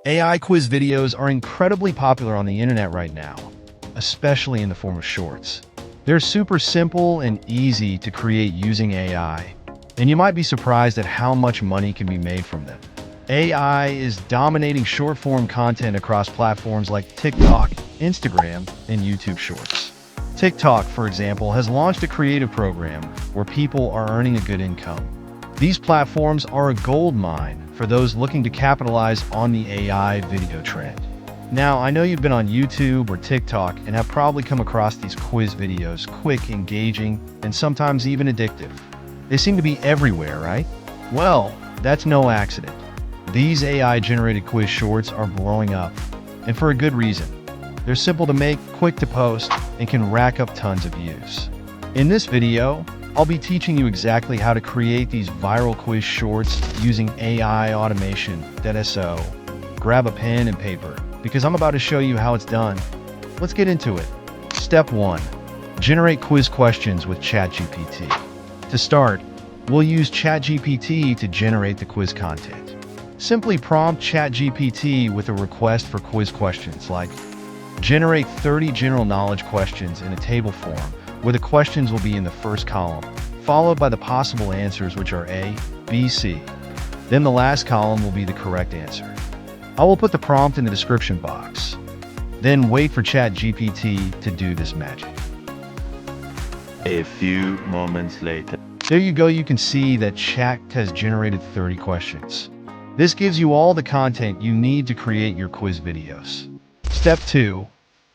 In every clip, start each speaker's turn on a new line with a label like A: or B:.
A: AI quiz videos are incredibly popular on the internet right now, especially in the form of shorts. They're super simple and easy to create using AI, and you might be surprised at how much money can be made from them. AI is dominating short-form content across platforms like TikTok, Instagram, and YouTube Shorts. TikTok, for example, has launched a creative program where people are earning a good income. These platforms are a gold mine for those looking to capitalize on the AI video trend. Now, I know you've been on YouTube or TikTok and have probably come across these quiz videos, quick, engaging, and sometimes even addictive. They seem to be everywhere, right? Well, that's no accident. These AI-generated quiz shorts are blowing up, and for a good reason. They're simple to make, quick to post, and can rack up tons of views. In this video, I'll be teaching you exactly how to create these viral quiz shorts using AI automation. So, grab a pen and paper, because I'm about to show you how it's done. Let's get into it. Step 1. Generate quiz questions with ChatGPT. To start, we'll use ChatGPT to generate the quiz content. Simply prompt ChatGPT with a request for quiz questions like, generate 30 general knowledge questions in a table form, where the questions will be in the first column, followed by the possible answers, which are A, B, C. Then the last column will be the correct answer. I will put the prompt in the description box. Then wait for ChatGPT to do this magic.
B: A few moments later.
A: There you go, you can see that Chat has generated 30 questions. This gives you all the content you need to create your quiz videos. Step 2.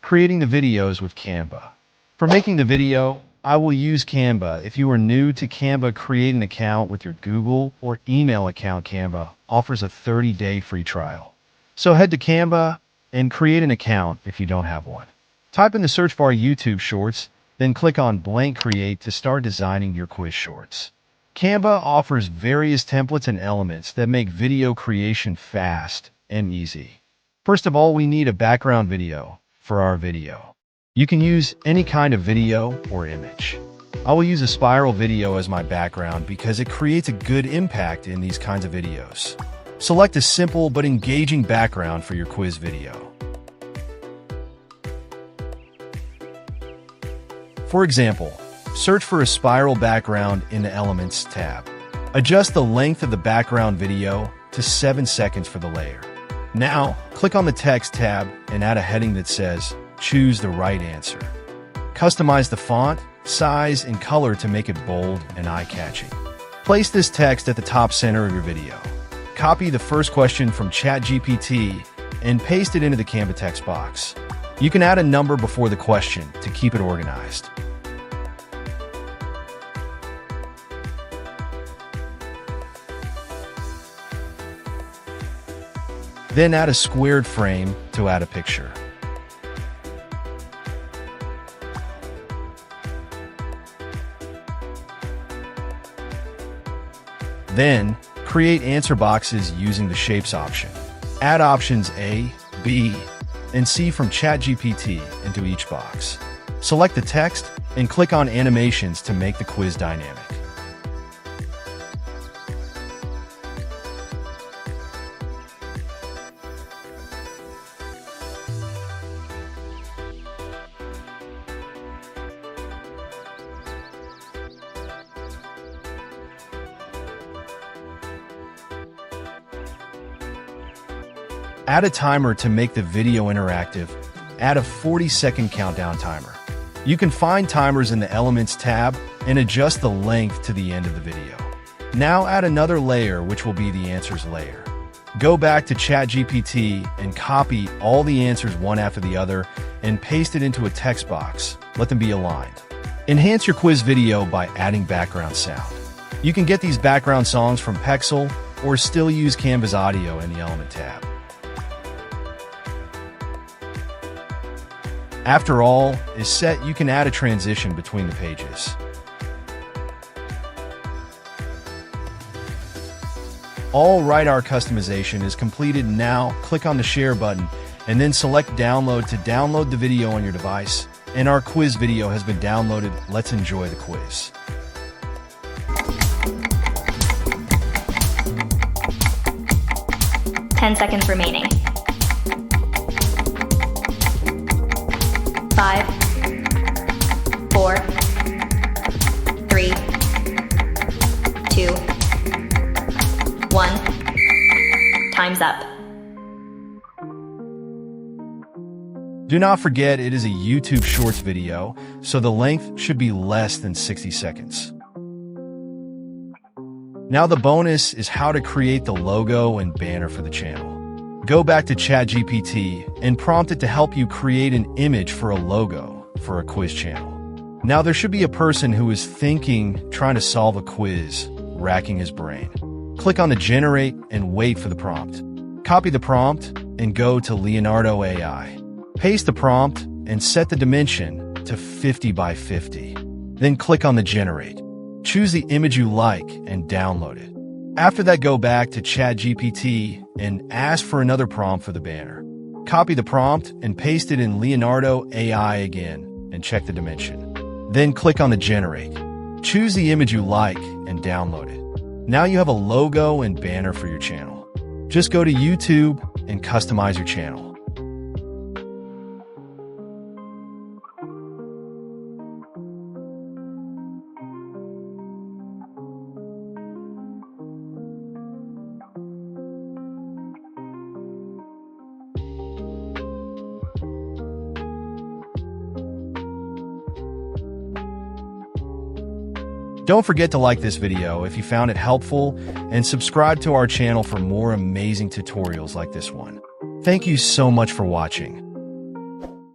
A: Creating the videos with Canva. For making the video, I will use Canva. If you are new to Canva, create an account with your Google or email account. Canva offers a 30-day free trial. So head to Canva and create an account if you don't have one. Type in the search bar YouTube Shorts, then click on blank create to start designing your quiz shorts. Canva offers various templates and elements that make video creation fast and easy. First of all, we need a background video for our video. You can use any kind of video or image. I will use a spiral video as my background because it creates a good impact in these kinds of videos. Select a simple but engaging background for your quiz video. For example, search for a spiral background in the Elements tab. Adjust the length of the background video to 7 seconds for the layer. Now, click on the Text tab and add a heading that says, choose the right answer. Customize the font, size, and color to make it bold and eye-catching. Place this text at the top center of your video. Copy the first question from ChatGPT and paste it into the Canva text box. You can add a number before the question to keep it organized. Then add a squared frame to add a picture. Then, create answer boxes using the Shapes option. Add options A, B, and C from ChatGPT into each box. Select the text and click on Animations to make the quiz dynamic. Add a timer to make the video interactive. Add a 40-second countdown timer. You can find timers in the Elements tab and adjust the length to the end of the video. Now add another layer, which will be the answers layer. Go back to ChatGPT and copy all the answers one after the other and paste it into a text box. Let them be aligned. Enhance your quiz video by adding background sound. You can get these background songs from Pexel or still use Canva's audio in the Element tab. After all is set, you can add a transition between the pages. All right, our customization is completed. Now, click on the Share button and then select Download to download the video on your device. And our quiz video has been downloaded. Let's enjoy the quiz.
C: Ten seconds remaining. 5, 4, 3, 2, 1. Time's up.
A: Do not forget it is a YouTube Shorts video, so the length should be less than 60 seconds. Now the bonus is how to create the logo and banner for the channel. Go back to ChatGPT and prompt it to help you create an image for a logo for a quiz channel. Now there should be a person who is trying to solve a quiz, racking his brain. Click on the generate and wait for the prompt. Copy the prompt and go to Leonardo AI. Paste the prompt and set the dimension to 50 by 50. Then click on the generate. Choose the image you like and download it. After that, go back to ChatGPT and ask for another prompt for the banner. Copy the prompt and paste it in Leonardo AI again and check the dimension. Then click on the generate. Choose the image you like and download it. Now you have a logo and banner for your channel. Just go to YouTube and customize your channel. Don't forget to like this video if you found it helpful and subscribe to our channel for more amazing tutorials like this one. Thank you so much for watching.